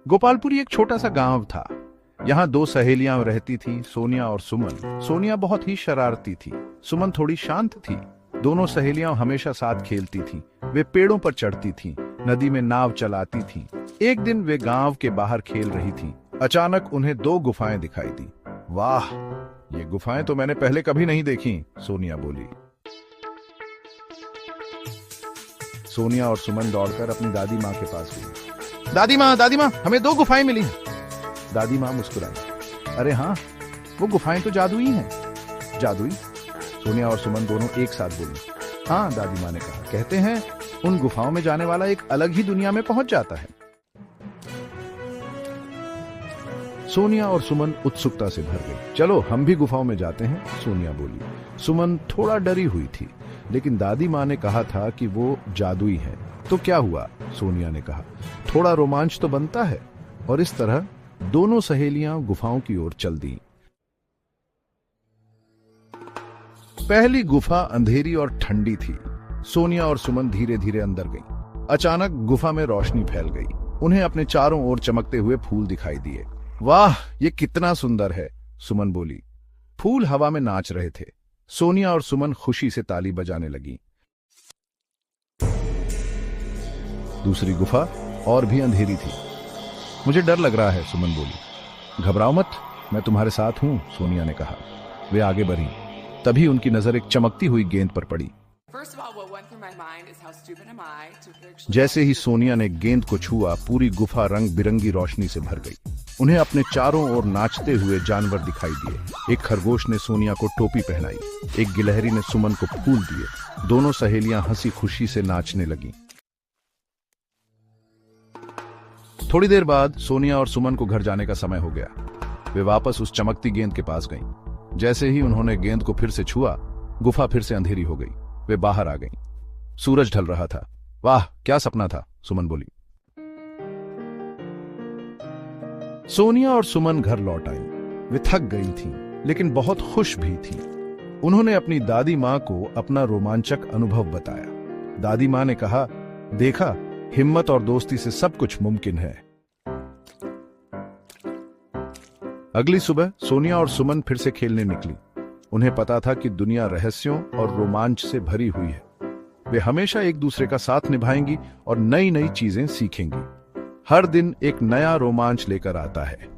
गोपालपुरी एक छोटा सा गांव था। यहाँ दो सहेलियां रहती थीं, सोनिया और सुमन। सोनिया बहुत ही शरारती थी, सुमन थोड़ी शांत थी। दोनों सहेलियां हमेशा साथ खेलती थीं। वे पेड़ों पर चढ़ती थीं, नदी में नाव चलाती थीं। एक दिन वे गांव के बाहर खेल रही थीं। अचानक उन्हें दो गुफाएं दिखाई दी। वाह, ये गुफाएं तो मैंने पहले कभी नहीं देखी, सोनिया बोली। सोनिया और सुमन दौड़कर अपनी दादी माँ के पास गई। दादी माँ, हमें दो गुफाएं मिली हैं। दादी माँ मुस्कुराई। अरे हाँ, वो गुफाएं तो जादुई हैं। जादुई? सोनिया और सुमन दोनों एक साथ बोली। हाँ, दादी माँ ने कहा, कहते हैं उन गुफाओं में जाने वाला एक अलग ही दुनिया में पहुंच जाता है। सोनिया और सुमन उत्सुकता से भर गई। चलो हम भी गुफाओं में जाते हैं, सोनिया बोली। सुमन थोड़ा डरी हुई थी, लेकिन दादी माँ ने कहा था कि वो जादुई है। तो क्या हुआ, सोनिया ने कहा, थोड़ा रोमांच तो बनता है। और इस तरह दोनों सहेलियां गुफाओं की ओर चल दी। पहली गुफा अंधेरी और ठंडी थी। सोनिया और सुमन धीरे धीरे अंदर गईं। अचानक गुफा में रोशनी फैल गई। उन्हें अपने चारों ओर चमकते हुए फूल दिखाई दिए। वाह, ये कितना सुंदर है, सुमन बोली। फूल हवा में नाच रहे थे। सोनिया और सुमन खुशी से ताली बजाने लगी। दूसरी गुफा और भी अंधेरी थी। मुझे डर लग रहा है, सुमन बोली। घबराओ मत, मैं तुम्हारे साथ हूं, सोनिया ने कहा। वे आगे बढ़ी। तभी उनकी नजर एक चमकती हुई गेंद पर पड़ी। जैसे ही सोनिया ने गेंद को छुआ, पूरी गुफा रंग बिरंगी रोशनी से भर गई। उन्हें अपने चारों ओर नाचते हुए जानवर दिखाई दिए। एक खरगोश ने सोनिया को टोपी पहनाई, एक गिलहरी ने सुमन को फूल दिए। दोनों सहेलियां हंसी खुशी से नाचने लगीं। थोड़ी देर बाद सोनिया और सुमन को घर जाने का समय हो गया। वे वापस उस चमकती गेंद के पास गईं। जैसे ही उन्होंने गेंद को फिर से छुआ, गुफा फिर से अंधेरी हो गई। वे बाहर आ गईं। सूरज ढल रहा था। वाह, क्या सपना था, सुमन बोली। सोनिया और सुमन घर लौट आईं। वे थक गई थीं, लेकिन बहुत खुश भी थीं। उन्होंने अपनी दादी माँ को अपना रोमांचक अनुभव बताया। दादी माँ ने कहा, देखा, हिम्मत और दोस्ती से सब कुछ मुमकिन है। अगली सुबह सोनिया और सुमन फिर से खेलने निकली। उन्हें पता था कि दुनिया रहस्यों और रोमांच से भरी हुई है। वे हमेशा एक दूसरे का साथ निभाएंगी और नई नई चीजें सीखेंगी। हर दिन एक नया रोमांच लेकर आता है।